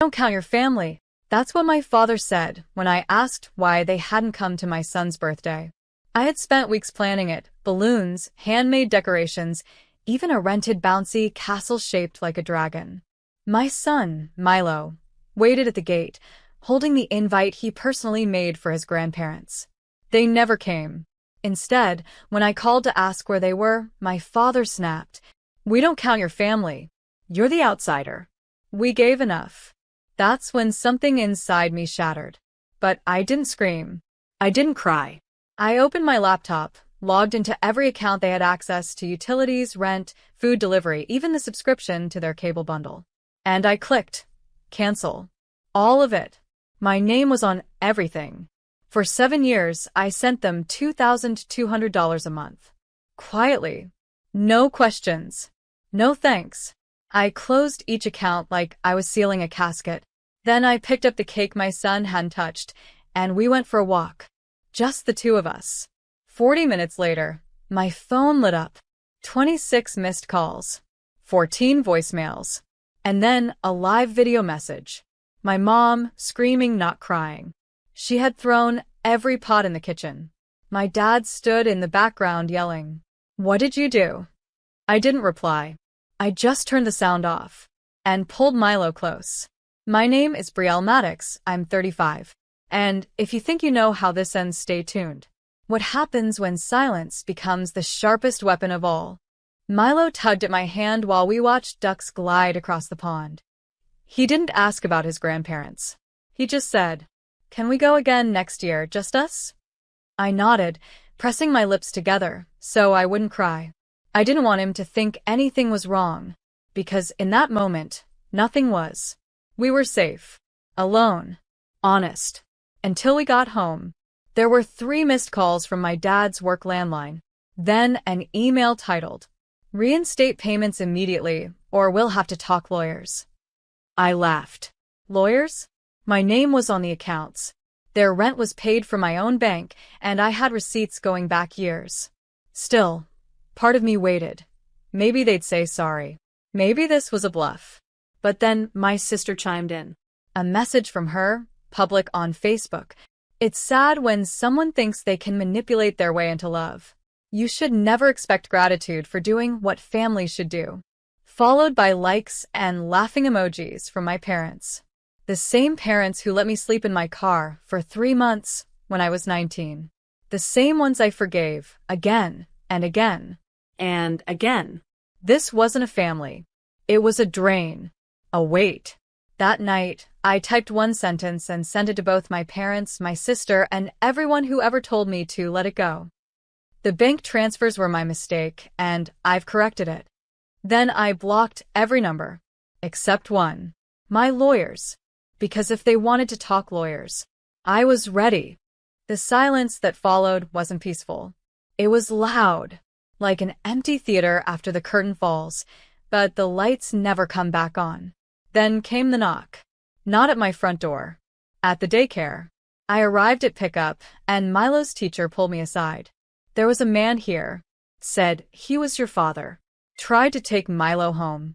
Don't count your family. That's what my father said when I asked why they hadn't come to my son's birthday. I had spent weeks planning it, balloons, handmade decorations, even a rented bouncy castle shaped like a dragon. My son, Milo, waited at the gate, holding the invite he personally made for his grandparents. They never came. Instead, when I called to ask where they were, my father snapped, "We don't count your family. You're the outsider." We gave enough. That's when something inside me shattered. But I didn't scream. I didn't cry. I opened my laptop, logged into every account they had access to: utilities, rent, food delivery, even the subscription to their cable bundle. And I clicked cancel. All of it. My name was on everything. For 7 years, I sent them $2,200 a month. Quietly. No questions. No thanks. I closed each account like I was sealing a casket. Then I picked up the cake my son hadn't touched, and we went for a walk. Just the two of us. 40 minutes later, my phone lit up. 26 missed calls. 14 voicemails. And then a live video message. My mom, screaming, not crying. She had thrown every pot in the kitchen. My dad stood in the background yelling, "What did you do?" I didn't reply. I just turned the sound off and pulled Milo close. My name is Brielle Maddox, I'm 35. And if you think you know how this ends, stay tuned. What happens when silence becomes the sharpest weapon of all? Milo tugged at my hand while we watched ducks glide across the pond. He didn't ask about his grandparents. He just said, "Can we go again next year, just us?" I nodded, pressing my lips together so I wouldn't cry. I didn't want him to think anything was wrong, because in that moment, nothing was. We were safe, alone, honest. Until we got home. There were 3 missed calls from my dad's work landline, then an email titled, "Reinstate payments immediately, or we'll have to talk lawyers." I laughed. Lawyers? My name was on the accounts. Their rent was paid from my own bank, and I had receipts going back years. Still, part of me waited. Maybe they'd say sorry. Maybe this was a bluff. But then my sister chimed in. A message from her, public on Facebook. It's sad when someone thinks they can manipulate their way into love. You should never expect gratitude for doing what family should do. Followed by likes and laughing emojis from my parents. The same parents who let me sleep in my car for 3 months when I was 19. The same ones I forgave again and again and again. This wasn't a family. It was a drain. A weight. That night, I typed one sentence and sent it to both my parents, my sister, and everyone who ever told me to let it go. The bank transfers were my mistake, and I've corrected it. Then I blocked every number. Except one. My lawyers. Because if they wanted to talk lawyers, I was ready. The silence that followed wasn't peaceful. It was loud. Like an empty theater after the curtain falls, but the lights never come back on. Then came the knock. Not at my front door. At the daycare. I arrived at pickup, and Milo's teacher pulled me aside. "There was a man here," said. "He was your father. Tried to take Milo home."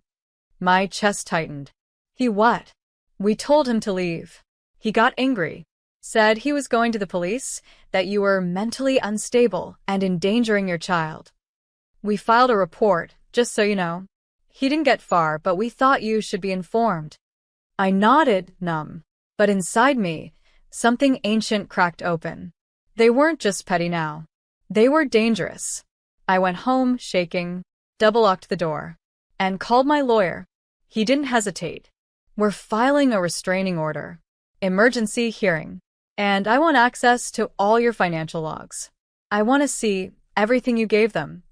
My chest tightened. "He what?" "We told him to leave. He got angry. Said he was going to the police, that you were mentally unstable and endangering your child. We filed a report, just so you know. He didn't get far, but we thought you should be informed." I nodded, numb. But inside me, something ancient cracked open. They weren't just petty now. They were dangerous. I went home, shaking, double-locked the door, and called my lawyer. He didn't hesitate. "We're filing a restraining order. Emergency hearing. And I want access to all your financial logs. I want to see everything you gave them."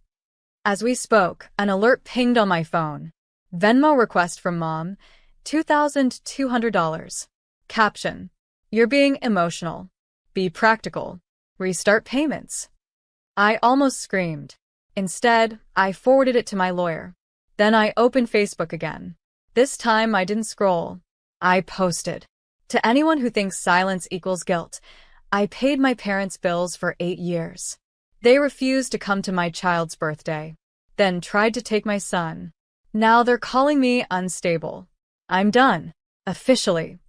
As we spoke, an alert pinged on my phone. Venmo request from mom, $2,200. Caption: "You're being emotional. Be practical. Restart payments." I almost screamed. Instead, I forwarded it to my lawyer. Then I opened Facebook again. This time I didn't scroll. I posted. To anyone who thinks silence equals guilt, I paid my parents' bills for 8 years. They refused to come to my child's birthday. Then tried to take my son. Now they're calling me unstable. I'm done. Officially.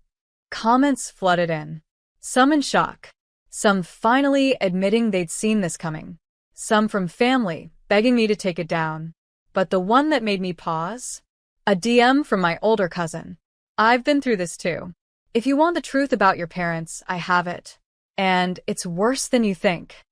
Comments flooded in. Some in shock. Some finally admitting they'd seen this coming. Some from family, begging me to take it down. But the one that made me pause? A DM from my older cousin. I've been through this too. If you want the truth about your parents, I have it. And it's worse than you think.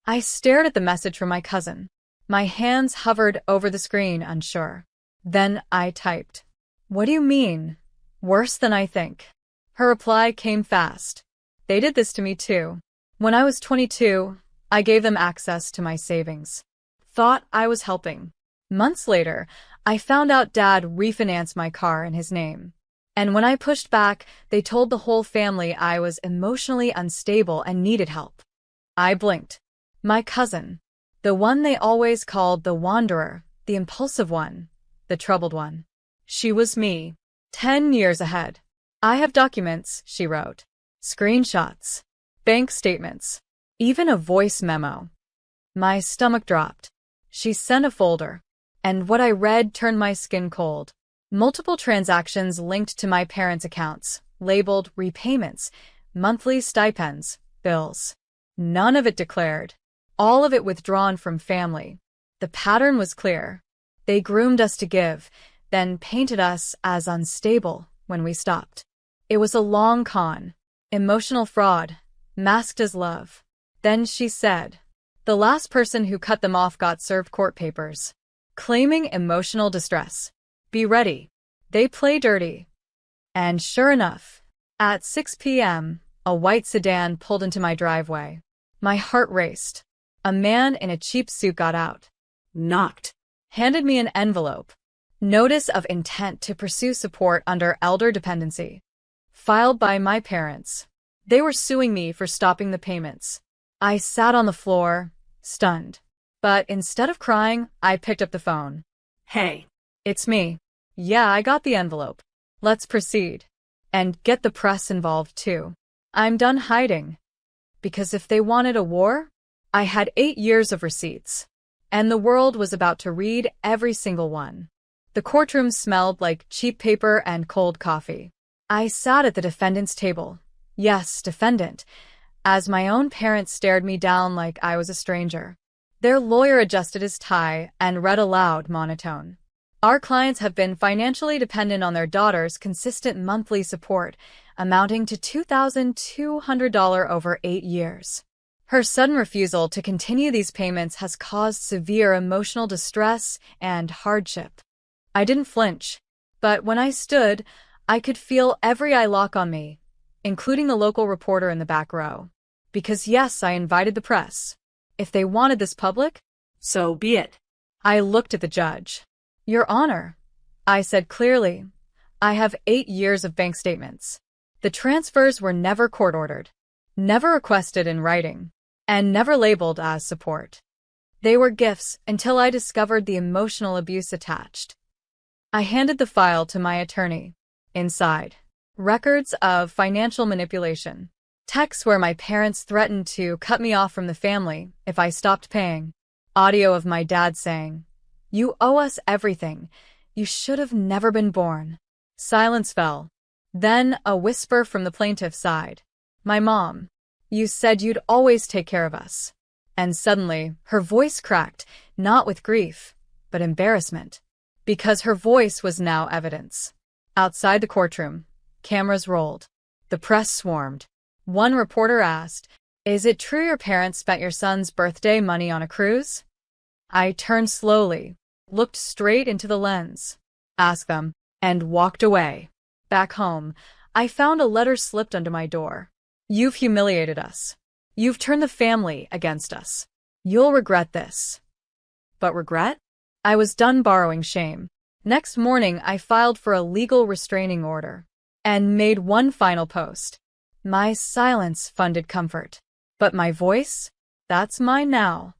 I stared at the message from my cousin. My hands hovered over the screen, unsure. Then I typed, "What do you mean? Worse than I think?" Her reply came fast. "They did this to me too. When I was 22, I gave them access to my savings. Thought I was helping. Months later, I found out Dad refinanced my car in his name. And when I pushed back, they told the whole family I was emotionally unstable and needed help." I blinked. My cousin. The one they always called the wanderer, the impulsive one, the troubled one. She was me. 10 years ahead. "I have documents," she wrote. Screenshots. Bank statements. Even a voice memo. My stomach dropped. She sent a folder. And what I read turned my skin cold. Multiple transactions linked to my parents' accounts, labeled repayments, monthly stipends, bills. None of it declared. All of it withdrawn from family. The pattern was clear. They groomed us to give, then painted us as unstable when we stopped. It was a long con. Emotional fraud, masked as love. Then she said, "The last person who cut them off got served court papers. Claiming emotional distress. Be ready. They play dirty." And sure enough, at 6 p.m., a white sedan pulled into my driveway. My heart raced. A man in a cheap suit got out. Knocked. Handed me an envelope. Notice of intent to pursue support under elder dependency. Filed by my parents. They were suing me for stopping the payments. I sat on the floor, stunned. But instead of crying, I picked up the phone. "Hey. It's me. Yeah, I got the envelope. Let's proceed. And get the press involved too. I'm done hiding." Because if they wanted a war, I had 8 years of receipts. And the world was about to read every single one. The courtroom smelled like cheap paper and cold coffee. I sat at the defendant's table. Yes, defendant. As my own parents stared me down like I was a stranger. Their lawyer adjusted his tie and read aloud, monotone. "Our clients have been financially dependent on their daughter's consistent monthly support, amounting to $2,200 over 8 years. Her sudden refusal to continue these payments has caused severe emotional distress and hardship." I didn't flinch, but when I stood, I could feel every eye lock on me, including the local reporter in the back row. Because yes, I invited the press. If they wanted this public, so be it. I looked at the judge. "Your Honor," I said clearly, "I have 8 years of bank statements. The transfers were never court-ordered, never requested in writing, and never labeled as support. They were gifts until I discovered the emotional abuse attached." I handed the file to my attorney. Inside, records of financial manipulation. Texts where my parents threatened to cut me off from the family if I stopped paying. Audio of my dad saying, "You owe us everything. You should have never been born." Silence fell. Then a whisper from the plaintiff's side. "My mom. You said you'd always take care of us." And suddenly, her voice cracked, not with grief, but embarrassment. Because her voice was now evidence. Outside the courtroom, cameras rolled. The press swarmed. One reporter asked, "Is it true your parents spent your son's birthday money on a cruise?" I turned slowly, looked straight into the lens, asked them, and walked away. Back home, I found a letter slipped under my door. "You've humiliated us. You've turned the family against us. You'll regret this." But regret? I was done borrowing shame. Next morning, I filed for a legal restraining order and made one final post. My silence funded comfort. But my voice? That's mine now.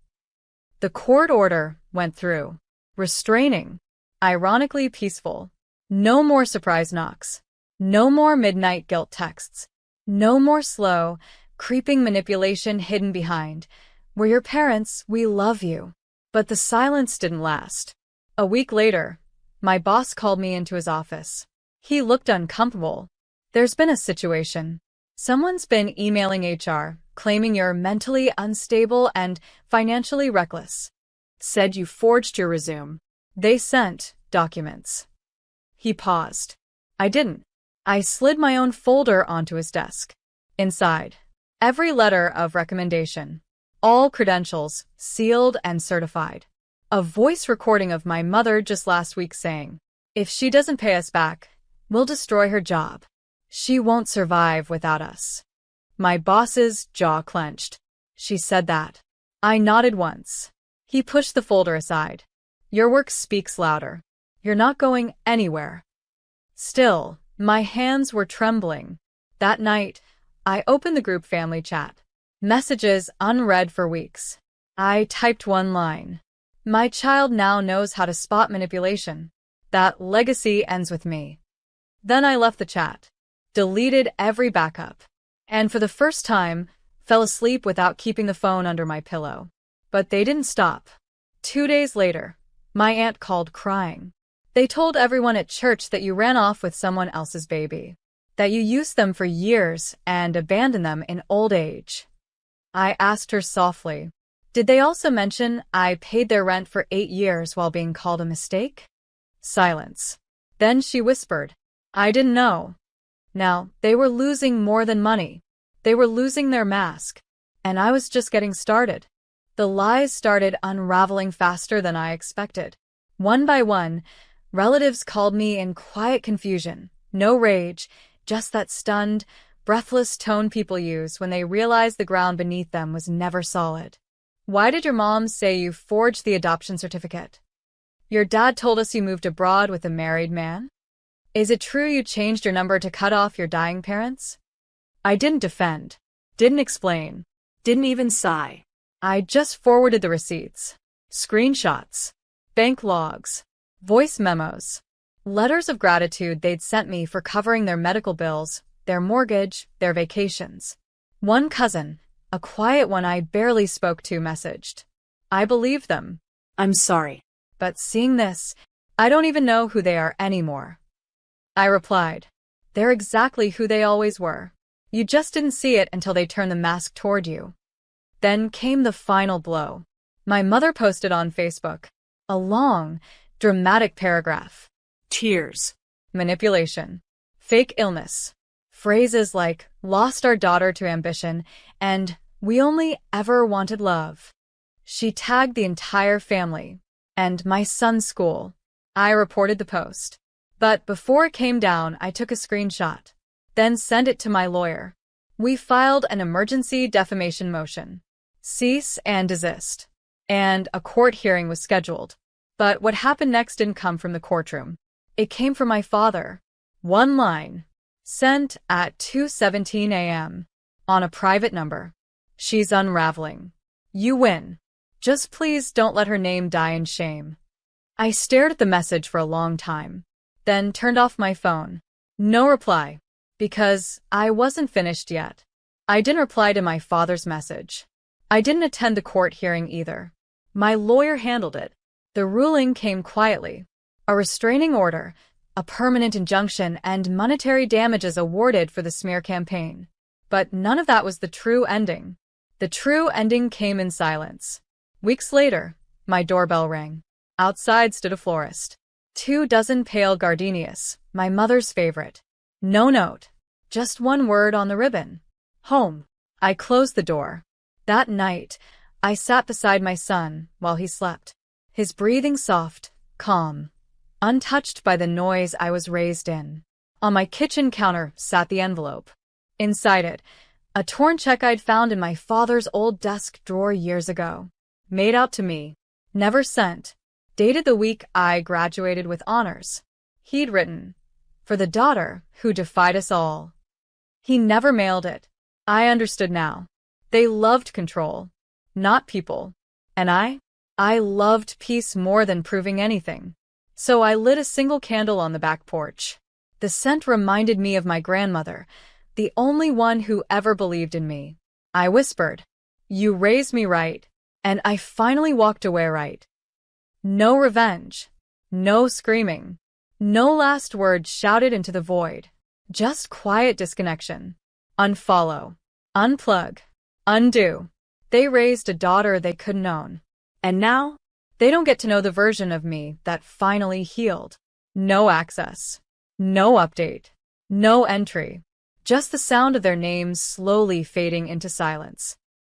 The court order went through. Restraining. Ironically peaceful. No more surprise knocks. No more midnight guilt texts. No more slow, creeping manipulation hidden behind. "We're your parents, we love you." But the silence didn't last. A week later, my boss called me into his office. He looked uncomfortable, There's been a situation. Someone's been emailing HR, claiming you're mentally unstable and financially reckless. Said you forged your resume. They sent documents. He paused. I didn't. I slid my own folder onto his desk. Inside, every letter of recommendation. All credentials, sealed and certified. A voice recording of my mother just last week saying, if she doesn't pay us back, we'll destroy her job. She won't survive without us. My boss's jaw clenched. She said that. I nodded once. He pushed the folder aside. Your work speaks louder. You're not going anywhere. Still, my hands were trembling. That night, I opened the group family chat. Messages unread for weeks. I typed one line. My child now knows how to spot manipulation. That legacy ends with me. Then I left the chat, deleted every backup, and for the first time, fell asleep without keeping the phone under my pillow. But they didn't stop. 2 days later, my aunt called crying. They told everyone at church that you ran off with someone else's baby, that you used them for years and abandoned them in old age. I asked her softly, did they also mention I paid their rent for 8 years while being called a mistake? Silence. Then she whispered, I didn't know. Now, they were losing more than money. They were losing their mask. And I was just getting started. The lies started unraveling faster than I expected. One by one, relatives called me in quiet confusion. No rage, just that stunned, breathless tone people use when they realize the ground beneath them was never solid. Why did your mom say you forged the adoption certificate? Your dad told us you moved abroad with a married man? Is it true you changed your number to cut off your dying parents? I didn't defend, didn't explain, didn't even sigh. I just forwarded the receipts, screenshots, bank logs, voice memos, letters of gratitude they'd sent me for covering their medical bills, their mortgage, their vacations. One cousin, a quiet one I barely spoke to, messaged. I believed them. I'm sorry. But seeing this, I don't even know who they are anymore. I replied, they're exactly who they always were. You just didn't see it until they turned the mask toward you. Then came the final blow. My mother posted on Facebook a long, dramatic paragraph. Tears, manipulation, fake illness, phrases like lost our daughter to ambition and we only ever wanted love. She tagged the entire family and my son's school. I reported the post. But before it came down, I took a screenshot, then sent it to my lawyer. We filed an emergency defamation motion, cease and desist, and a court hearing was scheduled. But what happened next didn't come from the courtroom. It came from my father. One line, sent at 2:17 a.m. on a private number. She's unraveling. You win. Just please don't let her name die in shame. I stared at the message for a long time, then turned off my phone. No reply, because I wasn't finished yet. I didn't reply to my father's message. I didn't attend the court hearing either. My lawyer handled it. The ruling came quietly. A restraining order, a permanent injunction, and monetary damages awarded for the smear campaign. But none of that was the true ending. The true ending came in silence. Weeks later, my doorbell rang. Outside stood a florist. 24 pale gardenias, my mother's favorite. No note, just one word on the ribbon. Home. I closed the door. That night, I sat beside my son while he slept. His breathing soft, calm, untouched by the noise I was raised in. On my kitchen counter sat the envelope. Inside it, a torn check I'd found in my father's old desk drawer years ago. Made out to me, never sent. Dated the week I graduated with honors. He'd written, for the daughter who defied us all. He never mailed it. I understood now. They loved control, not people. And I loved peace more than proving anything. So I lit a single candle on the back porch. The scent reminded me of my grandmother, the only one who ever believed in me. I whispered, you raised me right, and I finally walked away right. No revenge, no screaming, no last word shouted into the void. Just quiet disconnection. Unfollow. Unplug. Undo. They raised a daughter they couldn't own. And now, they don't get to know the version of me that finally healed. No access. No update. No entry. Just the sound of their names slowly fading into silence.